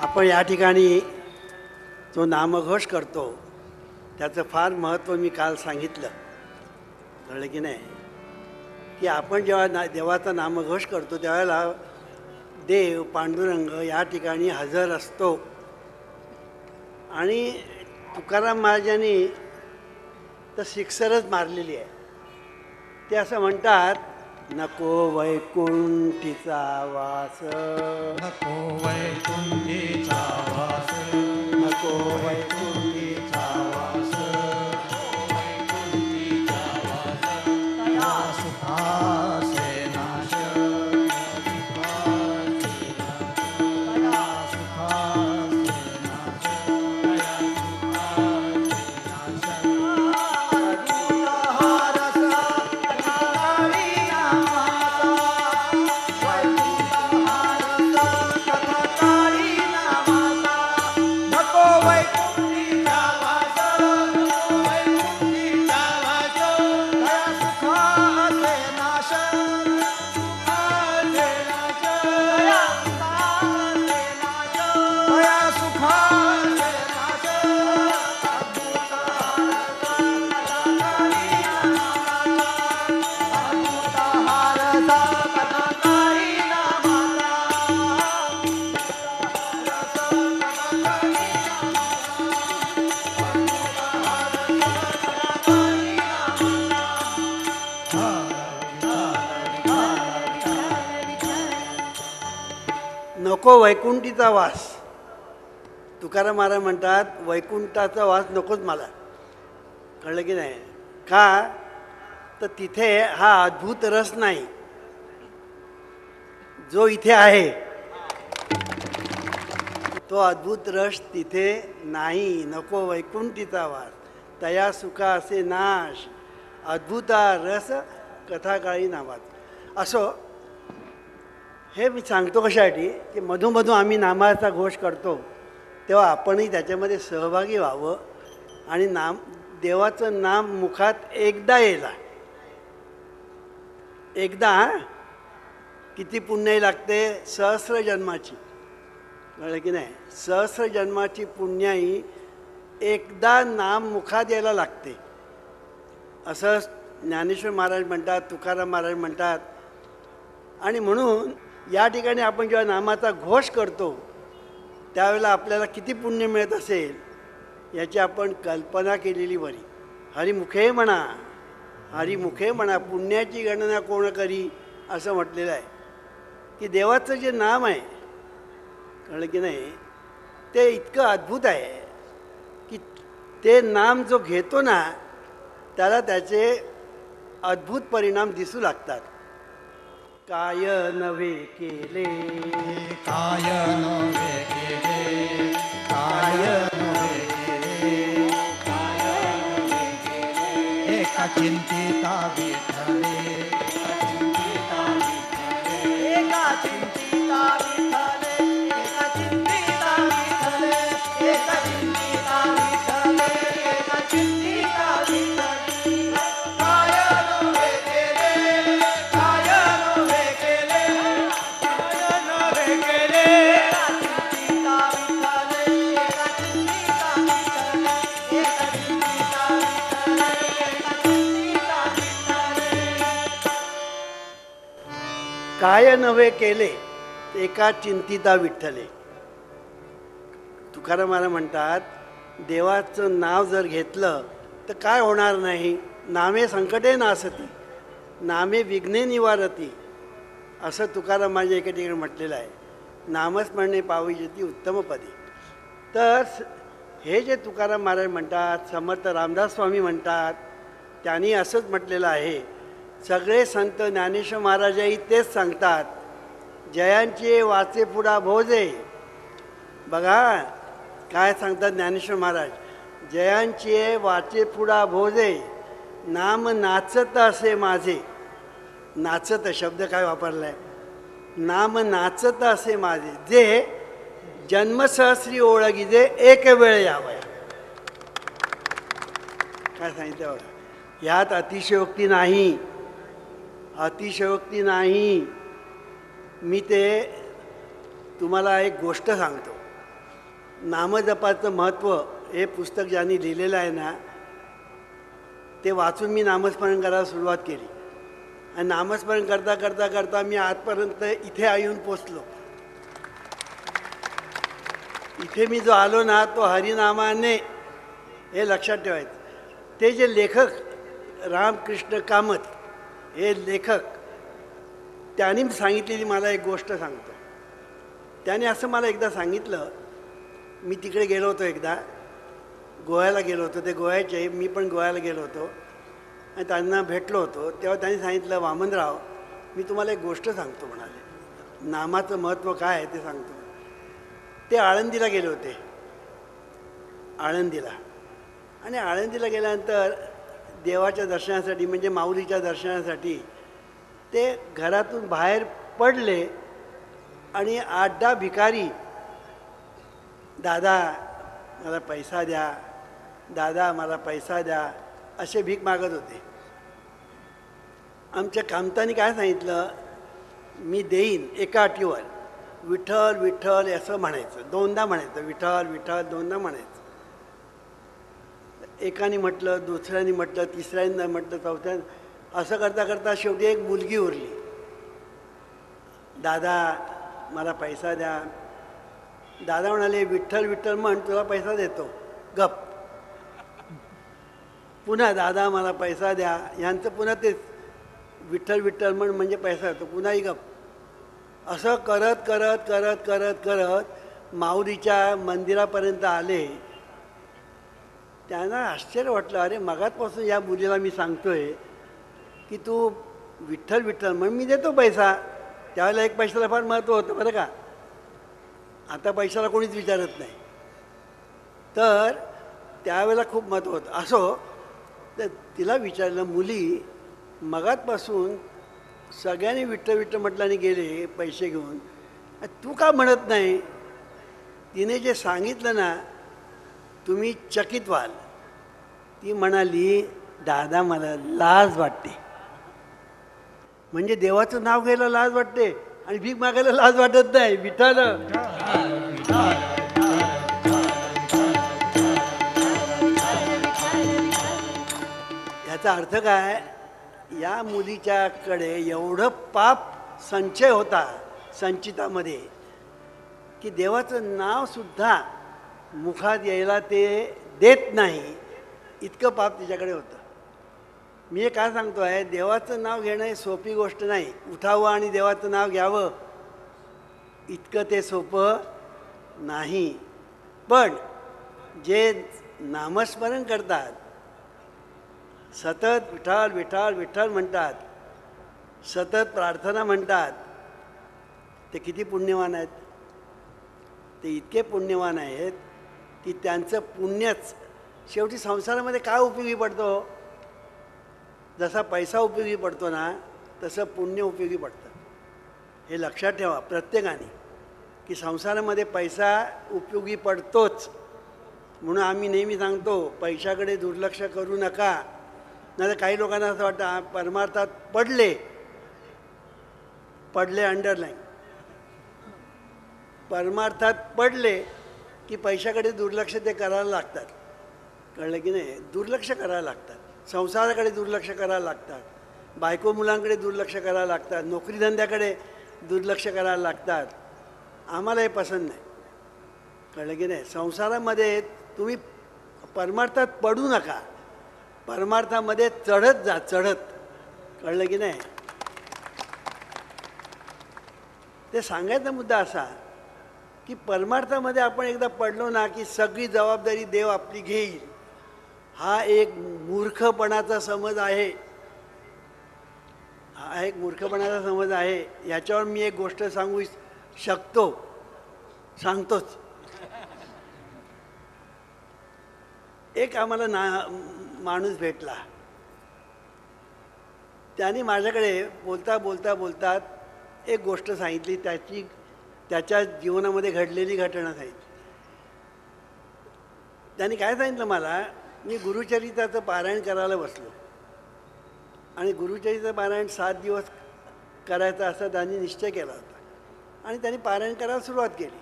आपण या ठिकाणी जो नामघोष करतो त्याचं फार महत्त्व मी काल सांगितलं, कळलं की नाही? की आपण जेव्हा देवाचा नामघोष करतो त्यावेळेला देव पांडुरंग या ठिकाणी हजर असतो. आणि तुकाराम महाराजांनी तर शिक्सरच मारलेली आहे. ते असं म्हणतात, नको वैकुंठीचा वास, नको वैकुंठीचा वास, नको वैकुंठीचा वास, वैकुंठीचा वास, तया सुखासे नाश, तया सुखासे नाश, तया सुखासे नको वैकुंठीचा वास. तुकाराम महाराज म्हणतात वैकुंठाचा वास नकोच मला, कळलं की नाही? का तर तिथे हा अद्भुत रस नाही जो इथे आहे. तो अद्भुत रस तिथे नाही. नको वैकुंठीचा वास, तया सुखा असे नाश, अद्भुता रस कथाकाळी नावात. असो, हे मी सांगतो कशासाठी की मधोमधून आम्ही नामाचा घोष करतो तेव्हा आपणही त्याच्यामध्ये सहभागी व्हावं. आणि देवाचं नाम मुखात एकदा येला, एकदा किती पुण्य लागते? सहस्र जन्माची, कळलं की नाही? सहस्र जन्माची पुण्याई एकदा नाम मुखात यायला लागते, असं ज्ञानेश्वर महाराज म्हणतात, तुकाराम महाराज म्हणतात. आणि म्हणून या ठिकाणी आपण जेव्हा नामाचा घोष करतो त्यावेळेला आपल्याला किती पुण्य मिळत असेल याची आपण कल्पना केलेली बरी. हरिमुखे म्हणा, हरिमुखे म्हणा, पुण्याची गणना कोण करी, असं म्हटलेलं आहे. की देवाचं जे नाम आहे, कळलं की नाही, ते इतकं अद्भुत आहे की ते नाम जो घेतो ना त्याला त्याचे अद्भुत परिणाम दिसू लागतात. काय नव्हे केले, काय नव्हे केले, काय नव्हे केले, काय नव्हे केले, एका चिंतिता विठ्ठले, एका चिंतिता विठ्ठले, एका चिंतिता विठ्ठले, एका चिंतिता विठ्ठले, एका चिंतिता विठ्ठले, एका चिंतिता विठ्ठले. काय नव्हे केले एका चिंतिता विठ्ठले. तुकाराम महाराज म्हणतात देवाचं नाव जर घेतलं तर काय होणार नाही? नामे संकटे नासती, नामे विघ्ने निवारती, असं तुकाराम महाराज एका ठिकाणी म्हटलेलं आहे. नामस्मरणे पाविजती उत्तमपदी. तर हे जे तुकाराम महाराज म्हणतात, समर्थ रामदास स्वामी म्हणतात, त्यांनी असंच म्हटलेलं आहे. सगळे संत ज्ञानेश्वर महाराजही तेच सांगतात, जयांचे वाचे पुढा भोजे. बघा काय सांगतात ज्ञानेश्वर महाराज, जयांचे वाचे पुढा भोजे, नाम नाचत असे माझे. नाचत शब्द काय वापरला आहे? नाम नाचत असे माझे, जे जन्मसहस्री ओळखी जे एक वेळ यावं. काय सांगितलं बघा, ह्यात अतिशयोक्ती नाही, अतिशयोक्ती नाही. मी ते तुम्हाला एक गोष्ट सांगतो. नामजपाचं महत्त्व हे पुस्तक ज्यांनी लिहिलेलं आहे ना, ते वाचून मी नामस्मरण करायला सुरुवात केली. आणि नामस्मरण करता करता करता मी आजपर्यंत इथे येऊन पोचलो. इथे मी जो आलो ना, तो हरिनामाने, हे लक्षात ठेवायचं. ते जे लेखक रामकृष्ण कामत हे लेखक, त्यांनी सांगितलेली मला एक गोष्ट सांगतो. त्याने असं मला एकदा सांगितलं, मी तिकडे गेलो होतो एकदा, गोव्याला गेलो होतो, ते गोव्याचे, मी पण गोव्याला गेलो होतो आणि त्यांना भेटलो होतो. तेव्हा त्यांनी सांगितलं, वामनराव, मी तुम्हाला एक गोष्ट सांगतो म्हणाले, नामाचं महत्त्व काय आहे ते सांगतो. ते आळंदीला गेले होते, आळंदीला. आणि आळंदीला गेल्यानंतर देवाच्या दर्शनासाठी, म्हणजे माऊलीच्या दर्शनासाठी ते घरातून बाहेर पडले आणि 8-10 भिकारी, दादा मला पैसा द्या, दादा मला पैसा द्या, असे भीक मागत होते. आमच्या कामतानी काय सांगितलं, मी देईन एका अटीवर, विठ्ठल विठ्ठल असं म्हणायचं, 2दा म्हणायचं, विठ्ठल विठ्ठल 2दा म्हणायचं. एकाने म्हटलं, दुसऱ्याने म्हटलं, तिसऱ्यांदा म्हटलं, चौथ्यांदा, असं करता करता शेवटी एक मुलगी उरली. दादा मला पैसा द्या. दादा म्हणाले, विठ्ठल विठ्ठल म्हण, तुला पैसा देतो, गप. पुन्हा दादा मला पैसा द्या, यांचं पुन्हा तेच, विठ्ठल विठ्ठल म्हण म्हणजे पैसा देतो, पुन्हाही गप. असं करत करत करत करत करत माऊलीच्या मंदिरापर्यंत आले. त्यांना आश्चर्य वाटलं, अरे मगाचपासून या मुलीला मी सांगतोय की तू विठ्ठल विठ्ठल म्हण, मी देतो पैसा. त्यावेळेला एक पैशाला फार महत्त्व होतं बरं का, आता पैशाला कोणीच विचारत नाही. तर त्यावेळेला खूप महत्त्व होतं. असो, तर तिला विचारलं, मुली मगाचपासून सगळ्यांनी विठ्ठल विठ्ठल म्हटल्याने गेले पैसे घेऊन, तू का म्हणत नाही? तिने जे सांगितलं ना, तुम्ही चकित व्हाल. ती म्हणाली, दादा मला लाज वाटते. म्हणजे देवाचं नाव घ्यायला लाज वाटते आणि भीक मागायला लाज वाटत नाही. विठ्ठल याचा अर्थ काय, या मुलीच्याकडे एवढं पाप संचय होता संचितामध्ये की देवाचं नावसुद्धा मुखात यायला ते देत नाही, इतकं पाप तिच्याकडे होतं. मी हे काय सांगतो आहे, देवाचं नाव घेणं ही सोपी गोष्ट नाही. उठावं आणि देवाचं नाव घ्यावं इतकं ते सोपं नाही. पण जे नामस्मरण करतात, सतत विठ्ठल विठ्ठल विठ्ठल म्हणतात, सतत प्रार्थना म्हणतात, ते किती पुण्यवान आहेत. ते इतके पुण्यवान आहेत की त्यांचं पुण्यच शेवटी संसारामध्ये काय उपयोगी पडतो. जसा पैसा उपयोगी पडतो ना, तसं पुण्य उपयोगी पडतं. हे लक्षात ठेवा प्रत्येकाने, की संसारामध्ये पैसा उपयोगी पडतोच. म्हणून आम्ही नेहमी सांगतो, पैशाकडे दुर्लक्ष करू नका. नाही तर काही लोकांना असं वाटतं परमार्थात पडले अंडरलाईन, परमार्थात पडले की पैशाकडे दुर्लक्ष ते करायला लागतात. कळलं की नाही? दुर्लक्ष करायला लागतात, संसाराकडे दुर्लक्ष करायला लागतात, बायको मुलांकडे दुर्लक्ष करायला लागतात, नोकरीधंद्याकडे दुर्लक्ष करायला लागतात. आम्हाला हे पसंत नाही. कळलं की नाही? संसारामध्ये तुम्ही परमार्थात पडू नका, परमार्थामध्ये चढत जा, चढत. कळलं की नाही? ते सांगायचा मुद्दा असा की परमार्थामध्ये आपण एकदा पडलो ना की सगळी जबाबदारी देव आपली घेईल. हा एक मूर्खपणाचा समज आहे, हा एक मूर्खपणाचा समज आहे. याच्यावर मी एक गोष्ट सांगू शकतो, सांगतोच. एक आम्हाला माणूस भेटला. त्याने माझ्याकडे बोलता बोलता बोलतात एक गोष्ट सांगितली, त्याच्या जीवनामध्ये घडलेली घटना सांगितली. त्यांनी काय सांगितलं मला, मी गुरुचरित्राचं पारायण करायला बसलो आणि गुरुचरित्राचं पारायण 7 दिवस करायचं असा त्यांनी निश्चय केला होता आणि त्यांनी पारायण करायला सुरुवात केली.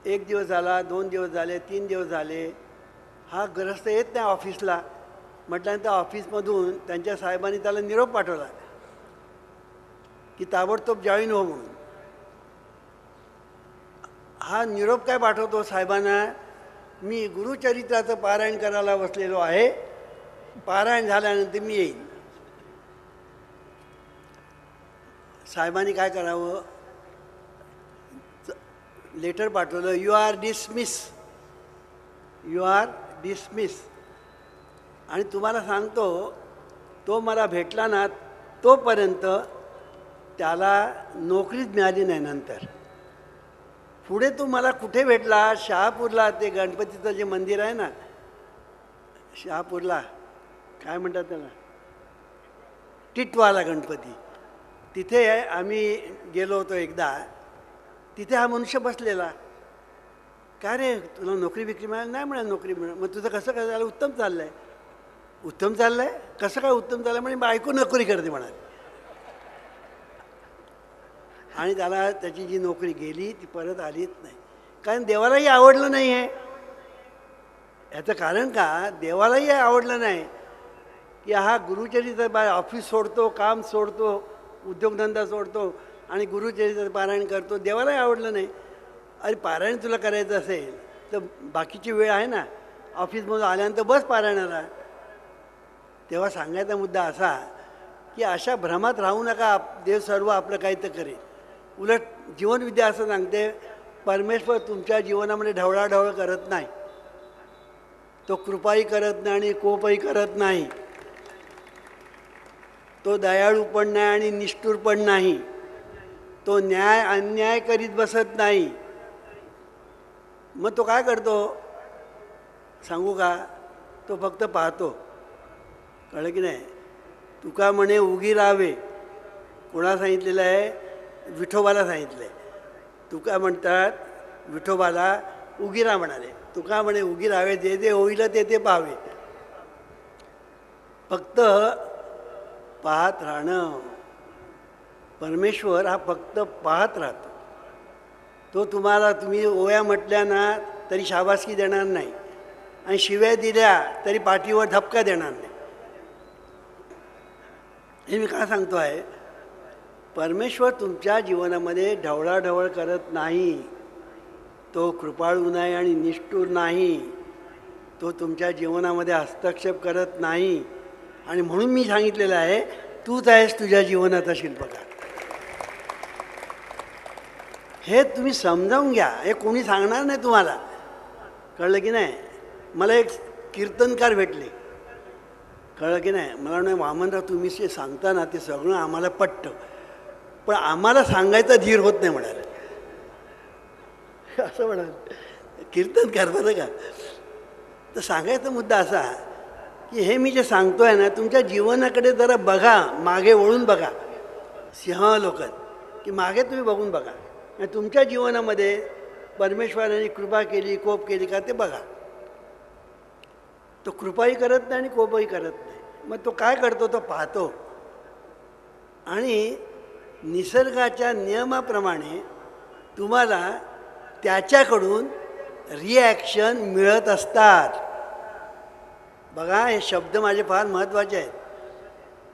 1 दिवस झाला, 2 दिवस झाले, 3 दिवस झाले, हा ग्रस्त येत नाही ऑफिसला. म्हटल्यानंतर ऑफिसमधून त्यांच्या साहेबांनी त्याला निरोप पाठवला की ताबडतोब जॉईन हो म्हणून. हा निरोप काय पाठवतो साहेबांना, मी गुरुचरित्राचं पारायण करायला बसलेलो आहे, पारायण झाल्यानंतर मी येईन. साहेबांनी काय करावं, लेटर पाठवलं, you are dismiss, you are dismiss. आणि तुम्हाला सांगतो, तो मला भेटला ना तोपर्यंत त्याला नोकरीच मिळाली नाही. नंतर पुढे तो मला कुठे भेटला, शहापूरला, ते गणपतीचं जे मंदिर आहे ना शहापूरला, काय म्हणतात त्याला, टिटवाला गणपती, तिथे आम्ही गेलो होतो एकदा. तिथे हा मनुष्य बसलेला. काय रे, तुला नोकरी बिक्री मिळाली? नाही मिळाली नोकरी. मिळाली. मग तुझं कसं काय झालं? उत्तम चाललं आहे. उत्तम चाललं आहे? कसं काय उत्तम चाललं आहे? म्हणजे बायको नोकरी करते म्हणाली. आणि त्याला त्याची जी नोकरी गेली ती परत आलीच नाही, कारण देवालाही आवडलं नाही आहे. याचं कारण का, देवालाही आवडलं नाही की हा गुरुचरित्र ऑफिस सोडतो, काम सोडतो, उद्योगधंदा सोडतो आणि गुरुचरित्र पारायण करतो. देवालाही आवडलं नाही. अरे पारायण तुला करायचं असेल तर बाकीची वेळ आहे ना, ऑफिसमधून आल्यानंतर बस पारायणाला. तेव्हा सांगायचा मुद्दा असा की अशा भ्रमात राहू नका, देव सर्व आपलं काही तर करेल. उलट जीवनविद्या असं सांगते, परमेश्वर तुमच्या जीवनामध्ये ढवळाढवळ करत नाही, तो कृपाही करत नाही आणि कोपही करत नाही, तो दयाळू पण नाही आणि निष्ठुर पण नाही, तो न्याय अन्याय करीत बसत नाही. मग तो काय करतो सांगू का, तो फक्त पाहतो. कळलं की नाही? तुका म्हणे उगी राहावे, कोणा सांगितलेलं आहे? विठोबाला सांगितलं आहे. तुका म्हणतात विठोबाला उगिरा म्हणाले. तुका म्हणे उगी राहावे, जे जे होईल ते ते पाहावे. फक्त पाहत राहणं. परमेश्वर हा फक्त पाहत राहतो. तो तुम्ही ओया म्हटल्या ना तरी शाबासकी देणार नाही आणि शिव्या दिल्या तरी पाठीवर धपका देणार नाही. हे मी काय सांगतो आहे, परमेश्वर तुमच्या जीवनामध्ये ढवळाढवळ करत नाही, तो कृपाळू नाही आणि निष्ठुर नाही, तो तुमच्या जीवनामध्ये हस्तक्षेप करत नाही. आणि म्हणून मी सांगितलेलं आहे, तूच आहेस तुझ्या जीवनाचा शिल्पकार. हे तुम्ही समजावून घ्या. हे कोणी सांगणार नाही तुम्हाला. कळलं की नाही? मला एक कीर्तनकार भेटले. कळलं की नाही? मला नाही, वामनराव तुम्ही जे सांगता ना ते सगळं आम्हाला पटतं, पण आम्हाला सांगायचा धीर होत नाही म्हणाले. असं म्हणाले कीर्तनकार, बरं का. तर सांगायचा मुद्दा असा की हे मी जे सांगतो आहे ना, तुमच्या जीवनाकडे जरा बघा, मागे वळून बघा. सिंहावलोकन की मागे तुम्ही बघून बघा, आणि तुमच्या जीवनामध्ये परमेश्वराने कृपा केली, कोप केली का ते बघा. तो कृपाही करत नाही आणि कोपही करत नाही. मग तो काय करतो, तो पाहतो आणि निसर्गाच्या नियमाप्रमाणे तुम्हाला त्याच्याकडून रिॲक्शन मिळत असतात. बघा, हे शब्द माझे फार महत्त्वाचे आहेत.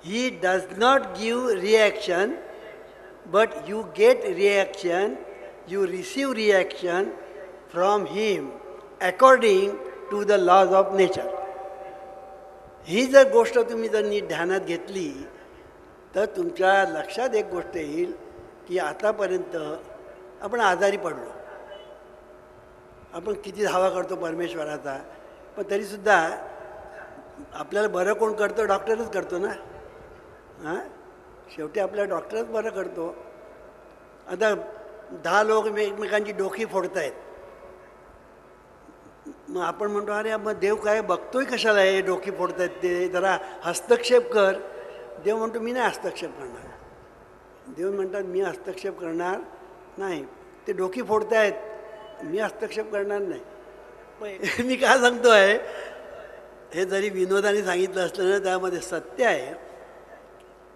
He does not give reaction but you get reaction, you receive reaction from him according to the laws of nature. ही जर गोष्ट तुम्ही जर नीट ध्यानात घेतली तर तुमच्या लक्षात एक गोष्ट येईल की आतापर्यंत आपण आजारी पडलो. आपण किती धावा करतो परमेश्वराचा, पण तरीसुद्धा आपल्याला बरं कोण करतो? डॉक्टरच करतो ना. हां, शेवटी आपल्या डॉक्टरच बरं करतो. आता 10 लोक एकमेकांची डोकी फोडत आहेत. मग आपण म्हणतो, अरे मग देव काय बघतोय कशाला, हे डोकी फोडत आहेत ते, जरा हस्तक्षेप कर. देव म्हणतो मी नाही हस्तक्षेप करणार. देव म्हणतात मी हस्तक्षेप करणार नाही, ते डोकी फोडत आहेत, मी हस्तक्षेप करणार नाही. पण मी काय सांगतो आहे, हे जरी विनोदाने सांगितलं असलं ना, त्यामध्ये सत्य आहे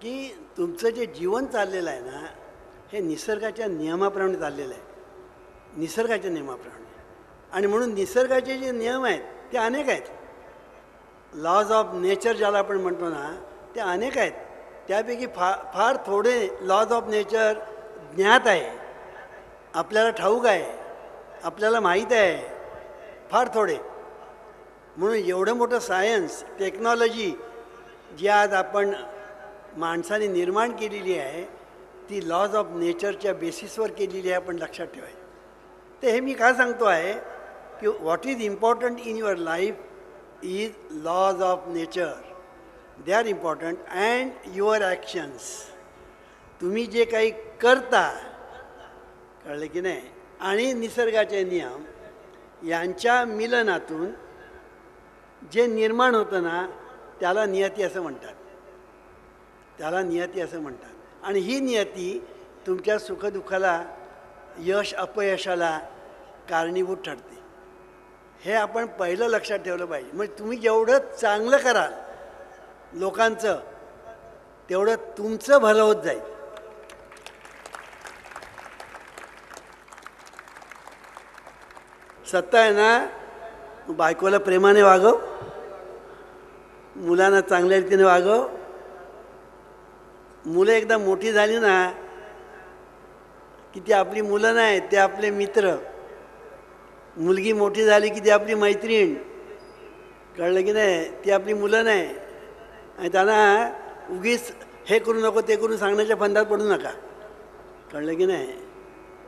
की तुमचं जे जीवन चाललेलं आहे ना, हे निसर्गाच्या नियमाप्रमाणे चाललेलं आहे. निसर्गाच्या नियमाप्रमाणे. आणि म्हणून निसर्गाचे जे नियम आहेत ते अनेक आहेत. लॉज ऑफ नेचर ज्याला आपण म्हणतो ना, ते अनेक आहेत. त्यापैकी फार थोडे लॉज ऑफ नेचर ज्ञात आहे, आपल्याला ठाऊक आहे, आपल्याला माहीत आहे, फार थोडे. म्हणून एवढं मोठं सायन्स टेक्नॉलॉजी जी आज आपण माणसाने निर्माण केलेली आहे ती लॉज ऑफ नेचरच्या बेसिसवर केलेली आहे, आपण लक्षात ठेवायचं. तर हे मी का सांगतो आहे की what is important in your life is laws of nature. They are important and your actions. तुम्ही जे काही करता, कळलं की नाही, आणि निसर्गाचे नियम यांच्या मिलनातून जे निर्माण होतं ना त्याला नियती असं म्हणतात. त्याला नियती असं म्हणतात. आणि ही नियती तुमच्या सुखदुःखाला, यश अपयशाला कारणीभूत ठरते. हे आपण पहिलं लक्षात ठेवलं पाहिजे. म्हणजे तुम्ही जेवढं चांगलं कराल लोकांचं, तेवढं तुमचं भलं होत जाईल. सत्ता आहे ना, बायकोला प्रेमाने वागव, मुलांना चांगल्या रीतीने वागव. मुलं एकदा मोठी झाली ना की ती आपली मुलं नाही, ते आपले मित्र. मुलगी मोठी झाली की ती आपली मैत्रीण. कळलं की नाही, ती आपली मुलं नाही. आणि त्यांना उगीच हे करू नको ते करून सांगण्याच्या फंदात पडू नका. कळलं की नाही.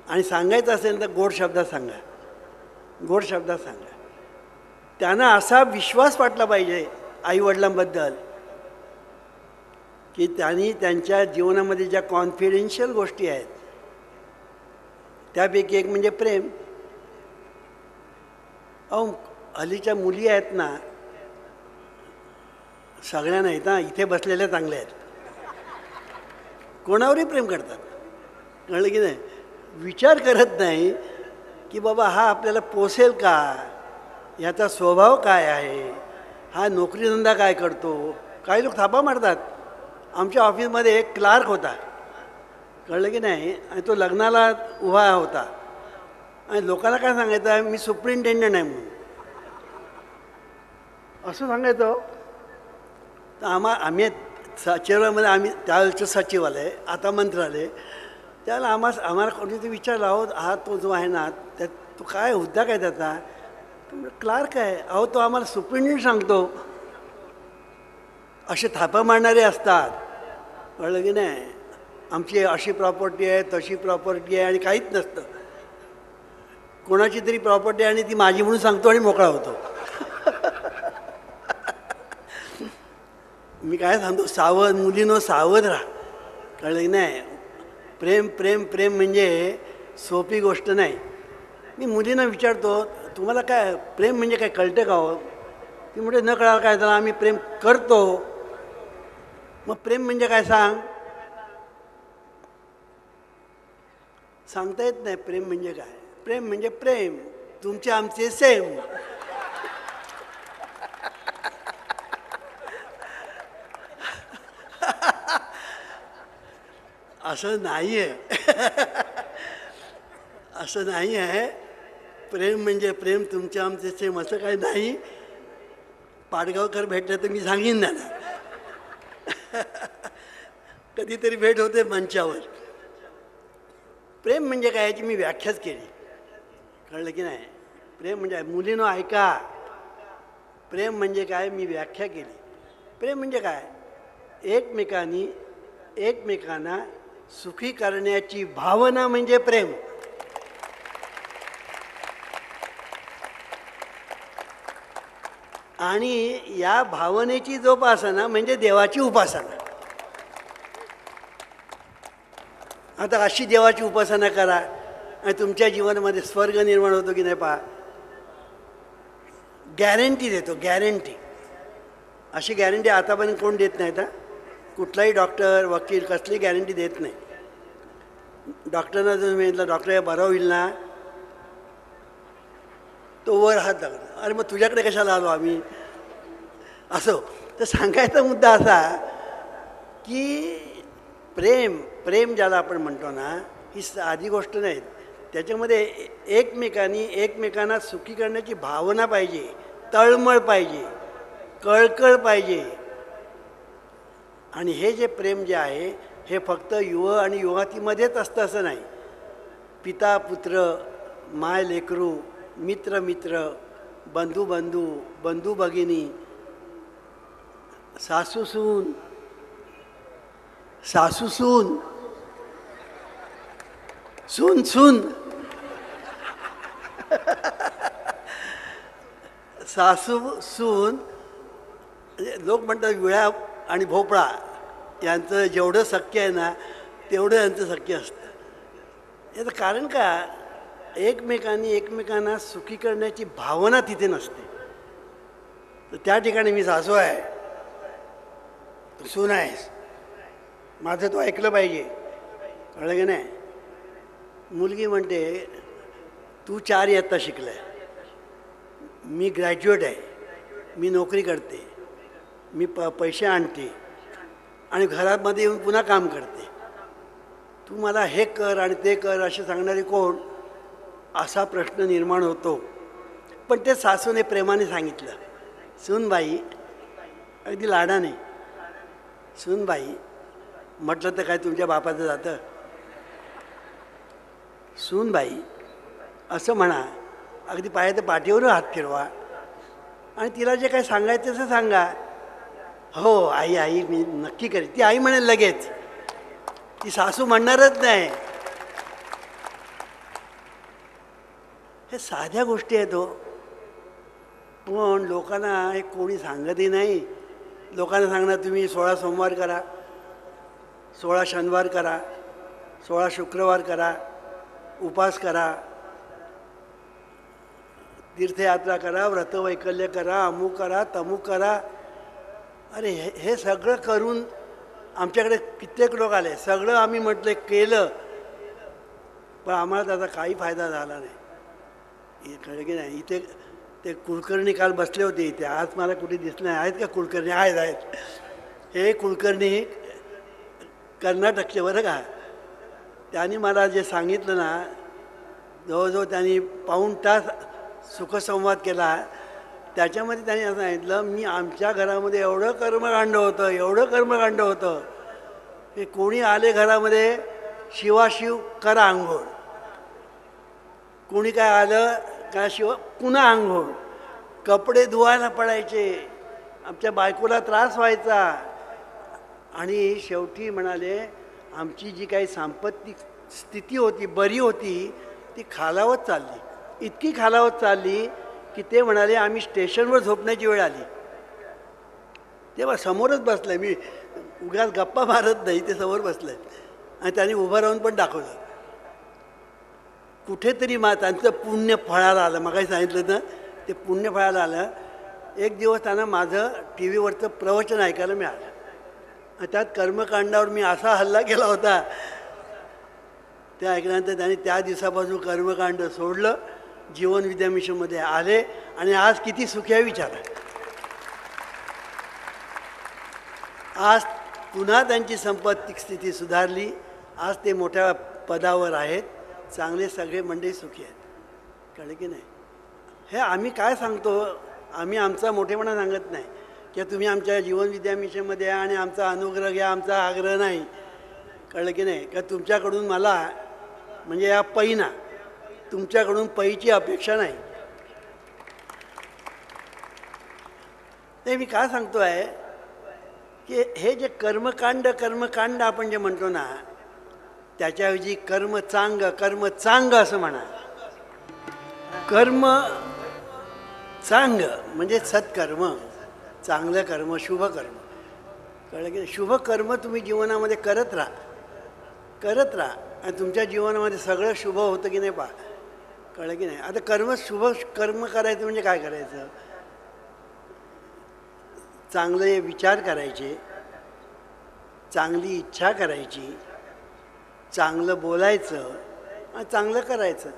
आणि सांगायचं असेल तर गोड शब्दात सांगा, गोड शब्दात सांगा. त्यांना असा विश्वास वाटला पाहिजे आईवडिलांबद्दल की त्यांनी त्यांच्या जीवनामध्ये ज्या कॉन्फिडेन्शियल गोष्टी आहेत त्यापैकी एक म्हणजे प्रेम. हल्लीच्या मुली आहेत ना, सगळ्या नाहीत ना, इथे बसलेल्या चांगल्या आहेत, कोणावरही प्रेम करतात. कळलं की नाही. विचार करत नाही की बाबा हा आपल्याला पोसेल का, याचा स्वभाव काय आहे, हा नोकरीधंदा काय करतो. काही लोक थापा मारतात. आमच्या ऑफिसमध्ये एक क्लार्क होता, कळलं की नाही, आणि तो लग्नाला उभा होता. आणि लोकांना काय सांगायचं, मी सुप्रिंटेंडंट आहे म्हणून असं सांगायचं. तर आम्ही सचिवालयामध्ये, आम्ही त्यावेळेचं सचिवालय आता मंत्रालय, त्याला आम्हाला कोणीतरी विचारलं, अहो हा तो जो आहे ना त्या तो काय हुद्दा काय त्याचा. क्लार्क आहे. अहो तो आम्हाला सुप्रिंटेंडंट सांगतो. असे थापा मारणारे असतात. कळलं की नाही. आमची अशी प्रॉपर्टी आहे, तशी प्रॉपर्टी आहे, आणि काहीच नसतं. कोणाची तरी प्रॉपर्टी आणि ती माझी म्हणून सांगतो आणि मोकळा होतो. मी काय सांगतो, सावध मुलीनो सावध राहा. कळलं की नाही. प्रेम प्रेम प्रेम म्हणजे सोपी गोष्ट नाही. मी मुलींना विचारतो, तुम्हाला काय प्रेम म्हणजे काय कळते का हो. ती म्हणजे न कळालं काय झालं, आम्ही प्रेम करतो. मग प्रेम म्हणजे काय सांग, सांगता येत नाही. प्रेम म्हणजे काय. प्रेम म्हणजे प्रेम, तुमचे आमचे सेम. असं नाही आहे. असं नाही आहे. प्रेम म्हणजे प्रेम, तुमचे आमचे सेम, असं काही नाही. पाडगावकर भेटले तर मी सांगीन ना, कधीतरी भेट होते मंचावर. प्रेम म्हणजे काय याची मी व्याख्याच केली. कळलं की नाही. प्रेम म्हणजे मुलीनं ऐका, प्रेम म्हणजे काय मी व्याख्या केली. प्रेम म्हणजे काय, एकमेकांना सुखी करण्याची भावना म्हणजे प्रेम. आणि या भावनेची जोपासना म्हणजे देवाची उपासना. आता अशी देवाची उपासना करा आणि तुमच्या जीवनामध्ये स्वर्ग निर्माण होतो की नाही पहा. गॅरंटी देतो, गॅरंटी. अशी गॅरंटी आतापर्यंत कोण देत नाही. आता कुठलाही डॉक्टर वकील कसली गॅरंटी देत नाही. डॉक्टरना जर म्हटलं डॉक्टर बरं होईल ना, तो वर हात दाखवतो, अरे मग तुझ्याकडे कशाला आलो आम्ही. असो. तर सांगायचा मुद्दा असा की प्रेम ज्याला आपण म्हणतो ना, ही साधी गोष्ट नाही. त्याच्यामध्ये एकमेकांना सुखी करण्याची भावना पाहिजे, तळमळ पाहिजे, कळकळ पाहिजे. आणि हे जे प्रेम जे आहे हे फक्त युवा आणि युवतीमध्येच असतं असं नाही. पिता पुत्र, माय लेकरू, मित्र मित्र, बंधू बंधू, बंधू भगिनी, सासू सून, सासू सून, सून सून, सासू सून. लोक म्हणतात विळा आणि भोपळा यांचं जेवढं शक्य आहे ना तेवढं यांचं शक्य असतं. याचं कारण का, एकमेकांना सुखी करण्याची भावना तिथे नसते. तर त्या ठिकाणी मी सासू आहे, तू सून आहेस, माझं तू ऐकलं पाहिजे, कळलं की नाही. मुलगी म्हणते तू 4 इयत्ता शिकलाय, मी ग्रॅज्युएट आहे, मी नोकरी करते, मी पैसे आणते आणि घरामध्ये येऊन पुन्हा काम करते, तू मला हे कर आणि ते कर असे सांगणारे कोण, असा प्रश्न निर्माण होतो. पण ते सासूने प्रेमाने सांगितलं, सूनबाई, अगदी लाडाने, सूनबाई म्हटलं तर काय तुमच्या बापाचं जातं, सूनबाई असं म्हणा, अगदी पायाच्या पाठीवर हात फिरवा आणि तिला जे काही सांगायचं तसं सांगा. हो आई आई मी नक्की करेन, ती आई म्हणेल लगेच, ती सासू म्हणणारच नाही. हे साध्या गोष्टी आहेत हो, पण लोकांना हे कोणी सांगतही नाही. लोकांना सांगणार तुम्ही 16 सोमवार करा, 16 शनिवार करा, 16 शुक्रवार करा, उपास करा, तीर्थयात्रा करा, व्रतवैकल्य करा, अमुक करा, तमुक करा. अरे हे सगळं करून आमच्याकडे कित्येक लोक आले, सगळं आम्ही म्हटलं केलं, पण आम्हाला त्याचा काही फायदा झाला नाही. कळलं की नाही. इथे ते कुलकर्णी काल बसले होते इथे, आज मला कुठे दिसलं नाही. आहेत का कुलकर्णी? आहेत. हे कुलकर्णी कर्नाटकचे बरं का. त्यांनी मला जे सांगितलं ना, जवळजवळ त्यांनी पाऊण तास सुखसंवाद केला. त्याच्यामध्ये त्यांनी असं सांगितलं, मी आमच्या घरामध्ये एवढं कर्मकांड होतं की कोणी आले घरामध्ये शिवाशिव करा आंघोळ, कोणी काय आलं का शिव पुन्हा आंघोळ, कपडे धुवायला पडायचे, आमच्या बायकोला त्रास व्हायचा. आणि शेवटी म्हणाले आमची जी काही सांपत्तिक स्थिती होती बरी होती ती खालावत चालली, इतकी खालावत चालली की ते म्हणाले आम्ही स्टेशनवर झोपण्याची वेळ आली. तेव्हा समोरच बसलं आहे, मी उगाच गप्पा मारत नाही, ते समोर बसलं आहे आणि त्यांनी उभं राहून पण दाखवलं. कुठेतरी त्यांचं पुण्य फळाला आलं. मगाशी सांगितलं ना, ते पुण्य फळाला आलं. एक दिवस त्यांना माझं टी व्हीवरचं प्रवचन ऐकायला मिळालं आणि त्यात कर्मकांडावर मी असा हल्ला केला होता. ते ऐकल्यानंतर त्यांनी त्या दिवसापासून कर्मकांड सोडलं, जीवन विद्या मिशनमध्ये आले आणि आज किती सुखी आहे विचारा. आज पुन्हा त्यांची संपत्तिक स्थिती सुधारली, आज ते मोठ्या पदावर आहेत, चांगले सगळे मंडळी सुखी आहेत. कळलं की नाही. हे आम्ही काय सांगतो, आम्ही आमचा मोठेपणा सांगत नाही की तुम्ही आमच्या जीवन विद्या मिशनमध्ये या आणि आमचा अनुग्रह घ्या, आमचा आग्रह नाही. कळलं की नाही. का तुमच्याकडून मला म्हणजे या पैना तुमच्याकडून पैची अपेक्षा नाही. ते मी काय सांगतो आहे की हे जे कर्मकांड आपण जे म्हणतो ना, त्याच्याऐवजी कर्म चांग असं म्हणा. कर्म चांग म्हणजे सत्कर्म, चांगलं कर्म, शुभ कर्म. कळलं की शुभ कर्म तुम्ही जीवनामध्ये करत राहा आणि तुमच्या जीवनामध्ये सगळं शुभ होतं की नाही पहा. कळलं की नाही. आता शुभ कर्म करायचं म्हणजे काय करायचं, चांगले विचार करायचे, चांगली इच्छा करायची, चांगलं बोलायचं आणि चांगलं करायचं.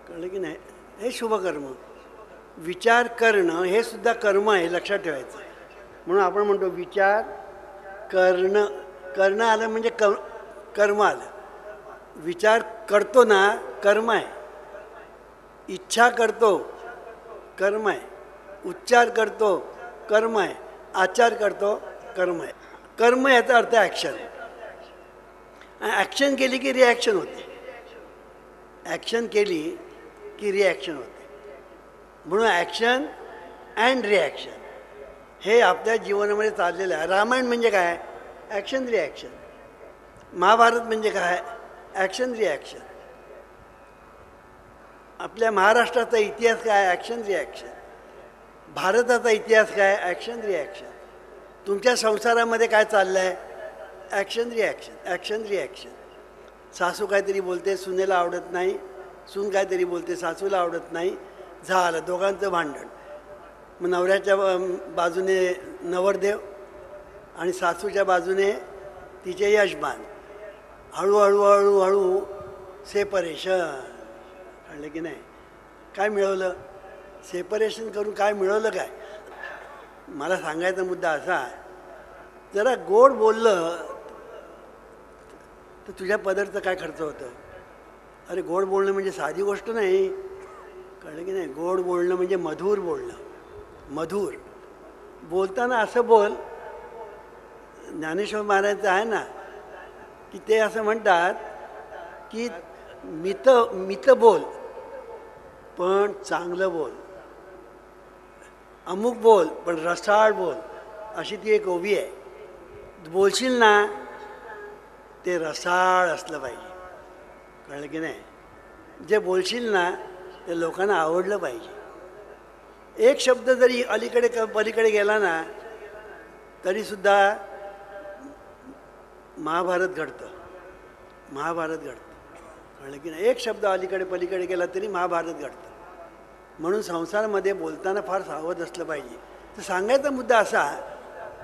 कळलं की नाही. हे शुभकर्म. विचार करणं हे सुद्धा कर्म आहे, लक्षात ठेवायचं. म्हणून आपण म्हणतो विचार करणं आलं म्हणजे कर्म आलं. विचार करतो ना कर्म आहे, इच्छा करतो कर्म आहे, उच्चार करतो कर्म आहे, आचार करतो कर्म आहे. कर्म याचा अर्थ ॲक्शन. ॲक्शन केली की रिॲक्शन होते, ॲक्शन केली की रिॲक्शन होते. म्हणून ॲक्शन अँड रिॲक्शन हे आपल्या जीवनामध्ये चाललेलं आहे. रामायण म्हणजे काय? Action reaction. महाभारत म्हणजे काय? Action reaction. आपल्या महाराष्ट्राचा इतिहास काय? Action reaction. भारताचा इतिहास काय? Action reaction. तुमच्या संसारामध्ये काय चाललं आहे? Action reaction, action reaction. सासू काहीतरी बोलते, सुनेला आवडत नाही, सून काहीतरी बोलते, सासूला आवडत नाही, झालं दोघांचं भांडण. मग नवऱ्याच्या बाजूने नवरदेव आणि सासूच्या बाजूने तिचे यजमान. हळूहळू हळूहळू सेपरेशन. कळलं की नाही? काय मिळवलं? सेपरेशन करून काय मिळवलं? काय मला सांगायचा मुद्दा असा, जरा गोड बोललं तर तुझ्या पदरचं काय खर्च होतं? अरे गोड बोलणं म्हणजे साधी गोष्ट नाही. कळलं की नाही? गोड बोलणं म्हणजे मधुर बोलणं. मधुर बोलताना असं बोल. ज्ञानेश्वर महाराजांचं आहे ना की ते असं म्हणतात की मित बोल पण चांगलं बोल, अमुक बोल पण रसाळ बोल, अशी ती एक ओवी आहे. बोलशील ना ते रसाळ असलं पाहिजे. कळलं की नाही? जे बोलशील ना ते लोकांना आवडलं पाहिजे. एक शब्द जरी अलीकडे पलीकडे गेला ना तरीसुद्धा महाभारत घडतं. महाभारत घडतं. कळलं की नाही? एक शब्द अलीकडे पलीकडे गेला तरी महाभारत घडतं. म्हणून संसारामध्ये बोलताना फार सावध असलं पाहिजे. तर सांगायचा मुद्दा असा,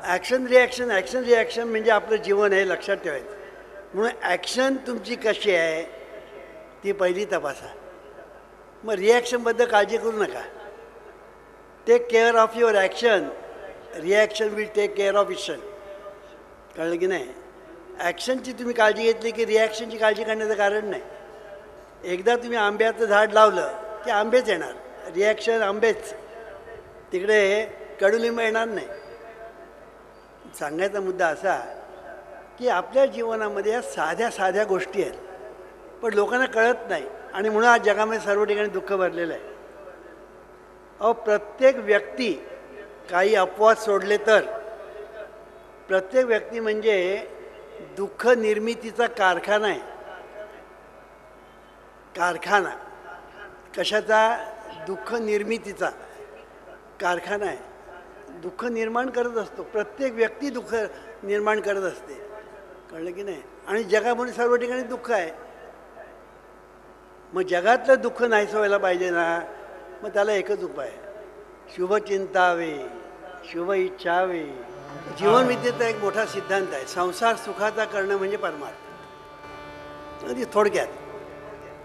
ॲक्शन रिॲक्शन, ॲक्शन रिॲक्शन म्हणजे आपलं जीवन आहे, लक्षात ठेवायचं. म्हणून ॲक्शन तुमची कशी आहे ती पहिली तपासा. मग रिॲक्शनबद्दल काळजी करू नका. Take care of your action, reaction will take care of इशन. कळलं की नाही? ॲक्शनची तुम्ही काळजी घेतली की रिॲक्शनची काळजी करण्याचं कारण नाही. एकदा तुम्ही आंब्याचं झाड लावलं की आंबेच येणार, रिॲक्शन आंबेच, तिकडे कडुलिंब येणार नाही. सांगायचा मुद्दा असा की आपल्या जीवनामध्ये या साध्या साध्या गोष्टी आहेत पण लोकांना कळत नाही आणि म्हणून आज जगामध्ये सर्व ठिकाणी दुःख भरलेलं आहे. प्रत्येक व्यक्ती काही अपवाद सोडले तर प्रत्येक व्यक्ती म्हणजे दुःख निर्मितीचा कारखाना आहे. कारखाना कशाचा? दुःख निर्मितीचा कारखाना आहे. दुःख निर्माण करत असतो. प्रत्येक व्यक्ती दुःख निर्माण करत असते. कळलं की नाही? आणि जगामध्ये सर्व ठिकाणी दुःख आहे. मग जगातलं दुःख नाहीसं व्हायला पाहिजे ना, मग त्याला एकच उपाय आहे, शुभ चिंतावे, शुभ इच्छावे. जीवनविद्येचा एक मोठा सिद्धांत आहे, संसार सुखाचा करणं म्हणजे परमार्थ. अगदी थोडक्यात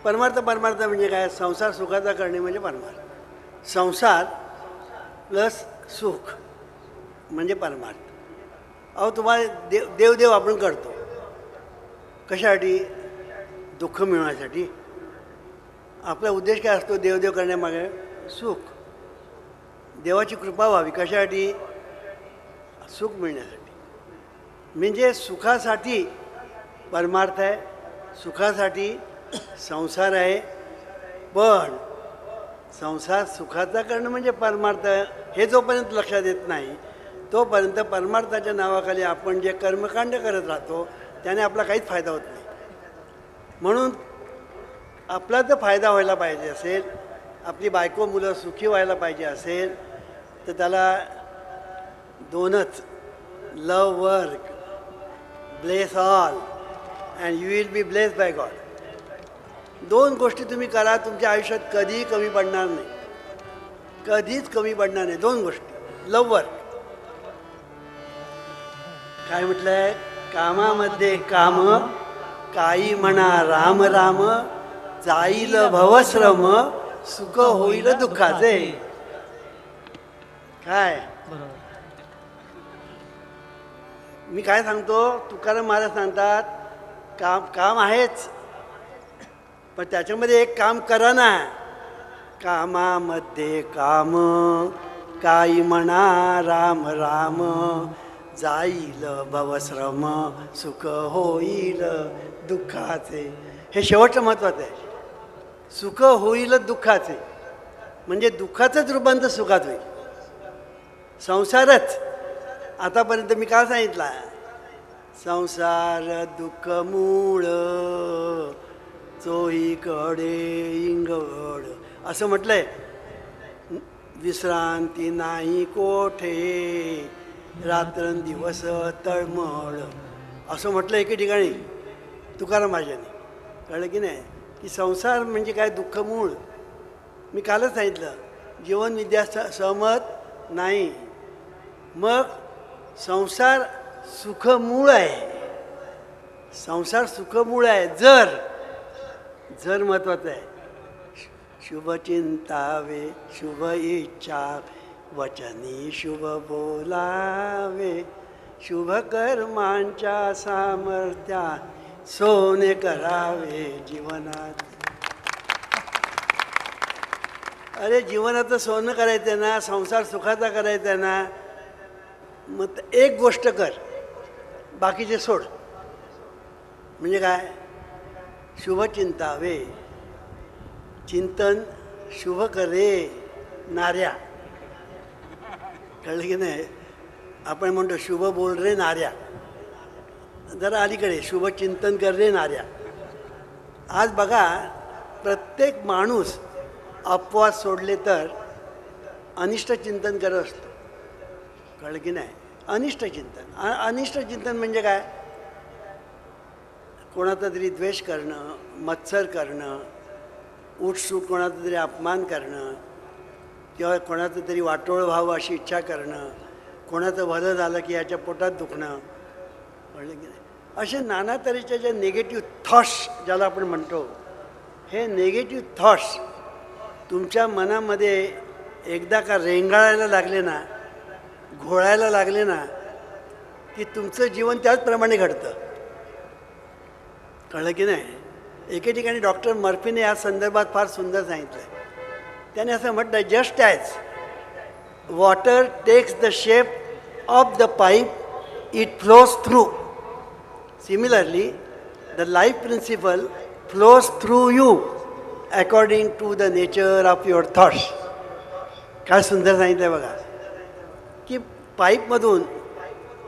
परमार्थ म्हणजे काय? संसार सुखाचा करणे म्हणजे परमार्थ. संसार प्लस सुख म्हणजे परमार्थ. तुम्हाला देव आपण करतो कशासाठी? दुःख मिळवण्यासाठी. आपला उद्देश काय असतो देव करण्यामागे? सुख. देवाची कृपा व्हावी कशासाठी? सुख मिळण्यासाठी. म्हणजे सुखासाठी परमार्थ आहे, सुखासाठी संसार आहे. पण संसार सुखाचा करणं म्हणजे परमार्थ हे जोपर्यंत लक्षात येत नाही तोपर्यंत परमार्थाच्या नावाखाली आपण जे कर्मकांड करत राहतो त्याने आपला काहीच फायदा होत नाही. म्हणून आपला जर फायदा व्हायला पाहिजे असेल, आपली बायको मुलं सुखी व्हायला पाहिजे असेल तर त्याला दोनच, love work, bless all and you will be blessed by God. दोन गोष्टी तुम्ही करा, तुमच्या आयुष्यात कधीही कमी पडणार नाही, कधीच कमी पडणार नाही. दोन गोष्टी. लव वर्क काय म्हटलंय? कामामध्ये काम, काही म्हणा राम राम, जाईल भवश्रम, सुख होईल दुःखाचे. काय मी काय सांगतो? तुकाराम महाराज सांगतात काम आहेच पण त्याच्यामध्ये एक काम करा ना, कामामध्ये काम, काही म्हणा राम राम, जाईल भवश्रम, सुख होईल दुःखाचे. हे शेवटचं महत्त्वाचं आहे. सुख होईल दुःखाचे, म्हणजे दुःखाचंच रूपांतर सुखात होईल. संसारच आतापर्यंत मी काय सांगितलं, संसार दुःख मूळ, चोहीकडे इंगळ, असं म्हटलंय. विश्रांती नाही कोठे, रात्रंदिवस तळमळ, असं म्हटलं एके ठिकाणी तुकाराम महाराजांनी. कळलं की नाही, की संसार म्हणजे काय, दुःख मूळ. मी कालच सांगितलं, जीवन विद्या सहमत नाही. मग संसार सुखमूळ आहे, संसार सुखमूळ आहे. जर महत्त्वाचं आहे. शुभ चिंतावे, शुभ इच्छा, वचनी शुभ बोलावे, शुभ कर्मांच्या सामर्थ्या, सोने करावे जीवनात. अरे जीवनाचं सोनं करायचं आहे ना, संसार सुखाचा करायचा आहे ना, मग एक गोष्ट कर, बाकीचे सोड. म्हणजे काय, शुभ चिंतावे, चिंतन शुभ करे नार्या. कळलं की नाही, आपण म्हणतो शुभ बोल रे नार्या, जरा अलीकडे शुभ चिंतन कर रे नार्या. आज बघा प्रत्येक माणूस अपवाद सोडले तर अनिष्ट चिंतन करत असतो. कळलं की नाही, अनिष्ट चिंतन. अनिष्ट चिंतन म्हणजे काय, कोणाचा तरी द्वेष करणं, मत्सर करणं, उठसूट कोणाचा तरी अपमान करणं, किंवा कोणाचं तरी वाटोळं व्हावं अशी इच्छा करणं, कोणाचं भलं झालं की याच्या पोटात दुखणं. कळलं की नाही, असे नाना तऱ्हेचे जे निगेटिव्ह थॉट्स ज्याला आपण म्हणतो, हे निगेटिव्ह थॉट्स तुमच्या मनामध्ये एकदा का रेंगाळायला लागले ना, घोळायला लागले ना, की तुमचं जीवन त्याचप्रमाणे घडतं. कळलं की नाही. एके ठिकाणी डॉक्टर मर्फीने या संदर्भात फार सुंदर सांगितलं आहे. त्याने असं म्हटलं, just as water takes the shape of the pipe it flows through, similarly the life principle flows through you according to the nature of your thoughts. काय सुंदर सांगितलं आहे बघा, की पाईपमधून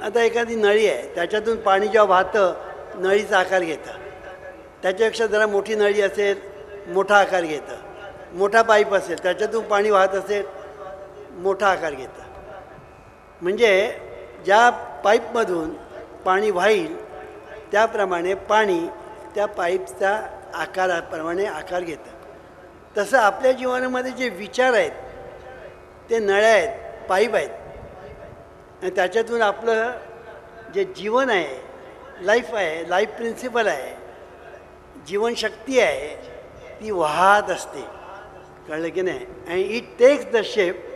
आता एखादी नळी आहे, त्याच्यातून पाणी जेव्हा वाहतं नळीचा आकार घेतं. त्याच्यापेक्षा जरा मोठी नळी असेल मोठा आकार घेतं. मोठा पाईप असेल त्याच्यातून पाणी वाहत असेल मोठा आकार घेतं. म्हणजे ज्या पाईपमधून पाणी वाहील त्याप्रमाणे पाणी त्या पाईपच्या आकाराप्रमाणे आकार घेतं. तसं आपल्या जीवनामध्ये जे विचार आहेत ते नळ्या आहेत, पाईप आहेत, आणि त्याच्यातून आपलं जे जीवन आहे, लाईफ आहे, लाईफ प्रिन्सिपल आहे, जीवनशक्ती आहे, ती वाहत असते. कळलं की नाही. And it takes the shape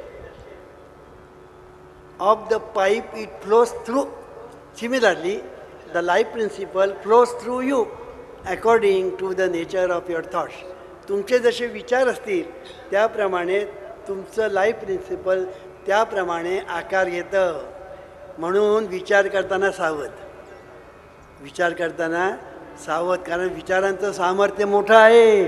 of the pipe it flows through. Similarly the life principle flows through you according to the nature of your thoughts. तुमचे जसे विचार असतील त्याप्रमाणे तुमचं लाईफ प्रिन्सिपल त्याप्रमाणे आकार घेतं. म्हणून विचार करताना सावध, विचार करताना सावध, कारण विचारांचं सामर्थ्य मोठं आहे.